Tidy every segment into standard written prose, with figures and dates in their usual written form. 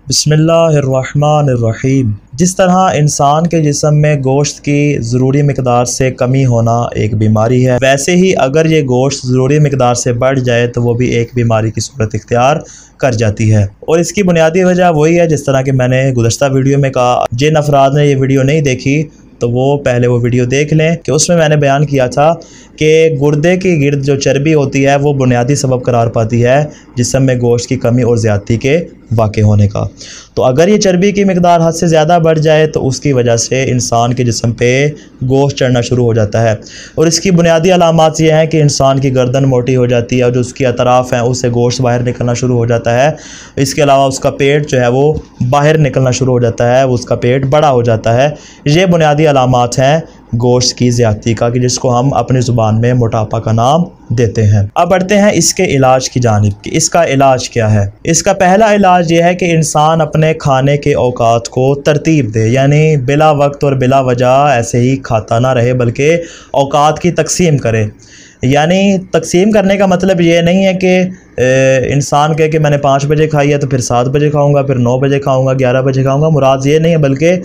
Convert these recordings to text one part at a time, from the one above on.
बिस्मिल्लाहिर्रहमानिर्रहीम। जिस तरह इंसान के जिस्म में गोश्त की ज़रूरी मिकदार से कमी होना एक बीमारी है, वैसे ही अगर ये गोश्त ज़रूरी मिकदार से बढ़ जाए तो वो भी एक बीमारी की सूरत इख्तियार कर जाती है। और इसकी बुनियादी वजह वही है, जिस तरह कि मैंने गुज़श्ता वीडियो में कहा। जिन अफराद ने ये वीडियो नहीं देखी तो वो पहले वो वीडियो देख लें कि उसमें मैंने बयान किया था कि गुर्दे के गिर्द जो चर्बी होती है वो बुनियादी सबब करार पाती है जिस्म में गोश्त की कमी और ज़्यादती के वाक़े होने का। तो अगर ये चर्बी की मिकदार हद से ज़्यादा बढ़ जाए तो उसकी वजह से इंसान के जिस्म पे गोश्त चढ़ना शुरू हो जाता है। और इसकी बुनियादी अलामात ये हैं कि इंसान की गर्दन मोटी हो जाती है और जो उसकी अतराफ़ हैं उससे गोश्त बाहर निकलना शुरू हो जाता है। इसके अलावा उसका पेट जो है वो बाहर निकलना शुरू हो जाता है, उसका पेट बड़ा हो जाता है। ये बुनियादी अलामात हैं गोश्त की ज़्यादती का, कि जिसको हम अपनी ज़ुबान में मोटापा का नाम देते हैं। अब बढ़ते हैं इसके इलाज की जानिब कि इसका इलाज क्या है। इसका पहला इलाज ये है कि इंसान अपने खाने के औकात को तरतीब दे, यानी बिला वक्त और बिला वजह ऐसे ही खाता ना रहे बल्कि औकात की तकसीम करे। यानी तकसीम करने का मतलब ये नहीं है कि इंसान कहे कि मैंने 5 बजे खाई है तो फिर 7 बजे खाऊंगा, फिर 9 बजे खाऊंगा, 11 बजे खाऊंगा। मुराद ये नहीं है, बल्कि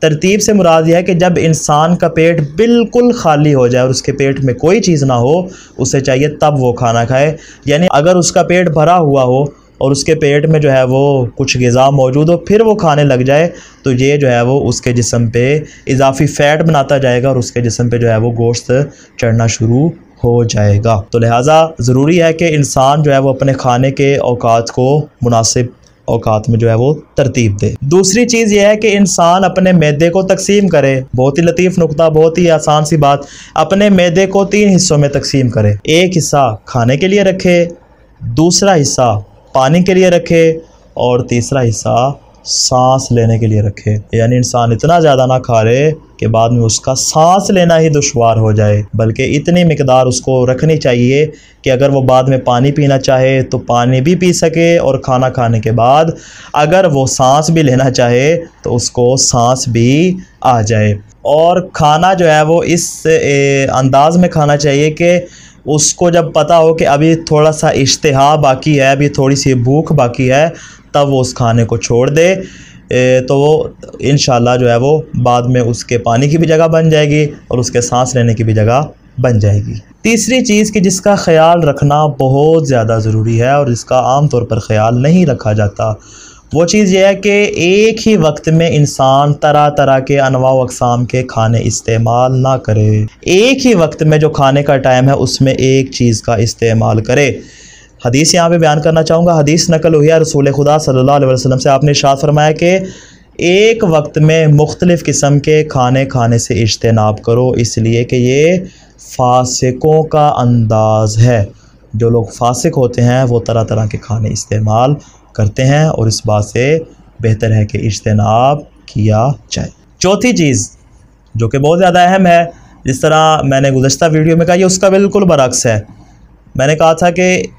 तरतीब से मुराद यह है कि जब इंसान का पेट बिल्कुल खाली हो जाए और उसके पेट में कोई चीज़ ना हो, उसे चाहिए तब वो खाना खाए। यानी अगर उसका पेट भरा हुआ हो और उसके पेट में जो है वो कुछ ग़िज़ा मौजूद हो फिर वो खाने लग जाए तो ये जो है वो उसके जिस्म पे इजाफ़ी फ़ैट बनाता जाएगा और उसके जिस्म पे जो है वो गोश्त चढ़ना शुरू हो जाएगा। तो लिहाजा ज़रूरी है कि इंसान जो है वो अपने खाने के औकात को मुनासिब औकात में जो है वो तरतीब दे। दूसरी चीज़ यह है कि इंसान अपने मैदे को तकसीम करे। बहुत ही लतीफ़ नुक्ता, बहुत ही आसान सी बात। अपने मैदे को 3 हिस्सों में तकसीम करे। एक हिस्सा खाने के लिए रखे, दूसरा हिस्सा पानी के लिए रखे और तीसरा हिस्सा सांस लेने के लिए रखे। यानी इंसान इतना ज़्यादा ना खा ले कि बाद में उसका सांस लेना ही दुश्वार हो जाए, बल्कि इतनी मिकदार उसको रखनी चाहिए कि अगर वो बाद में पानी पीना चाहे तो पानी भी पी सके, और खाना खाने के बाद अगर वो सांस भी लेना चाहे तो उसको सांस भी आ जाए। और खाना जो है वो इस अंदाज में खाना चाहिए कि उसको जब पता हो कि अभी थोड़ा सा इश्तिहा बाकी है, अभी थोड़ी सी भूख बाकी है, तब वो उस खाने को छोड़ दे तो वो इंशाल्लाह जो है वो बाद में उसके पानी की भी जगह बन जाएगी और उसके सांस लेने की भी जगह बन जाएगी। तीसरी चीज़ कि जिसका ख्याल रखना बहुत ज़्यादा ज़रूरी है और इसका आम तौर पर ख्याल नहीं रखा जाता, वो चीज़ यह है कि एक ही वक्त में इंसान तरह तरह के अनवा व अक़साम के खाने इस्तेमाल ना करे। एक ही वक्त में जो खाने का टाइम है उसमें एक चीज़ का इस्तेमाल करे। हदीस यहाँ पे बयान करना चाहूँगा। हदीस नकल हुई है रसूल खुदा सल्लल्लाहु अलैहि वसल्लम से। आपने इरशाद फरमाया कि एक वक्त में मुख्तलिफ़ किस्म के खाने खाने से इज्तनाब करो, इसलिए कि ये फासिकों का अंदाज़ है। जो लोग फासिक होते हैं वो तरह तरह के खाने इस्तेमाल करते हैं और इस बात से बेहतर है कि इज्तनाब किया जाए। चौथी चीज़ जो कि बहुत ज़्यादा अहम है, जिस तरह मैंने गुज़श्ता वीडियो में कहा, ये उसका बिल्कुल बरअक्स है। मैंने कहा था कि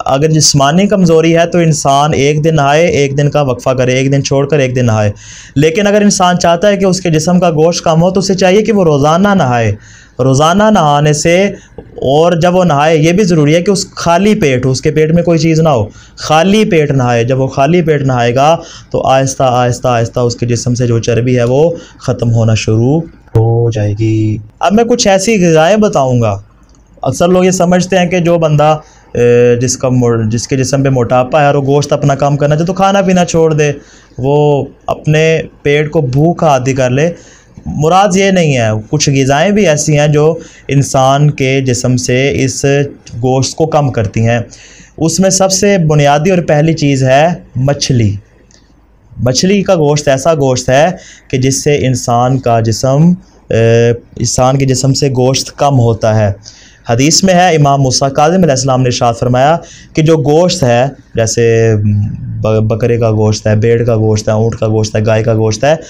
अगर जिस्मानी कमज़ोरी है तो इंसान एक दिन नहाए, एक दिन का वक्फ़ा करे, एक दिन छोड़कर एक दिन नहाए। लेकिन अगर इंसान चाहता है कि उसके जिस्म का गोश्त कम हो तो उसे चाहिए कि वो रोज़ाना नहाए। रोज़ाना नहाने से, और जब वो नहाए ये भी ज़रूरी है कि उस खाली पेट, उसके पेट में कोई चीज़ ना हो, खाली पेट नहाए। जब वो खाली पेट नहाएगा तो आहिस्ता आहिस्ता आहिस्ता उसके जिस्म से जो चर्बी है वो ख़त्म होना शुरू हो जाएगी। अब मैं कुछ ऐसी ग़िज़ाएँ बताऊँगा। अक्सर लोग ये समझते हैं कि जो बंदा जिसके जिस्म पे मोटापा है और वो गोश्त अपना काम करना चाहे तो खाना पीना छोड़ दे, वो अपने पेट को भूख आदि कर ले। मुराद ये नहीं है। कुछ ग़िज़ाएँ भी ऐसी हैं जो इंसान के जिस्म से इस गोश्त को कम करती हैं। उसमें सबसे बुनियादी और पहली चीज़ है मछली। मछली का गोश्त ऐसा गोश्त है कि जिससे इंसान के जिस्म से गोश्त कम होता है। हदीस में है, इमाम मूसा काज़िम अलैहिस्सलाम ने इरशाद फरमाया कि जो गोश्त है, जैसे बकरे का गोश्त है, भेड़ का गोश्त है, ऊँट का गोश्त है, गाय का गोश्त है,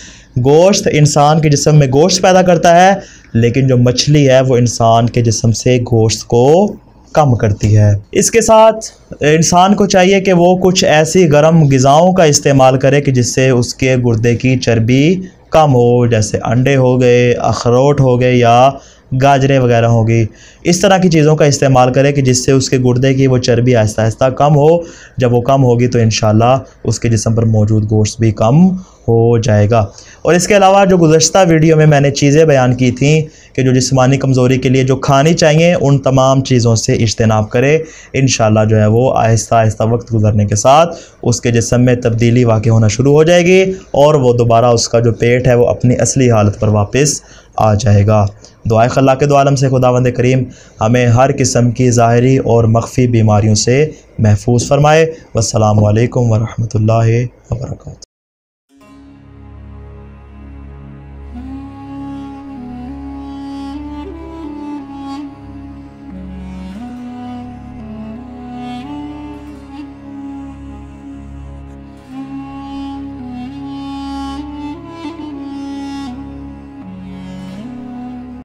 गोश्त इंसान के जिस्म में गोश्त पैदा करता है, लेकिन जो मछली है वो इंसान के जिस्म से गोश्त को कम करती है। इसके साथ इंसान को चाहिए कि वो कुछ ऐसी गर्म ग़िज़ाओं का इस्तेमाल करे कि जिससे उसके गुर्दे की चर्बी कम हो, जैसे अंडे हो गए, अखरोट हो गए या गाजरें वगैरह होगी, इस तरह की चीज़ों का इस्तेमाल करें कि जिससे उसके गुर्दे की वो चर्बी आहिस्ता आहिस्ता कम हो। जब वो कम होगी तो इंशाल्लाह उसके जिस्म पर मौजूद गोश्त भी कम हो जाएगा। और इसके अलावा जो गुज़श्ता वीडियो में मैंने चीज़ें बयान की थी कि जो जिस्मानी कमज़ोरी के लिए जो खानी चाहिए, उन तमाम चीज़ों से इज्तनाब करें। इंशाल्लाह जो है वो आहिस्ता आहिस्ता वक्त गुजरने के साथ उसके जिस्म में तब्दीली वाक़ई होना शुरू हो जाएगी और वो दोबारा उसका जो पेट है वो अपनी असली हालत पर वापस आ जाएगा। दुआए खल्लाक़ दो आलम से खुदावंद करीम हमें हर किस्म की ज़ाहिरी और मख्फ़ी बीमारियों से महफूज फ़रमाए। वस्सलामु अलैकुम वरहमतुल्लाहि वबरकातुहू।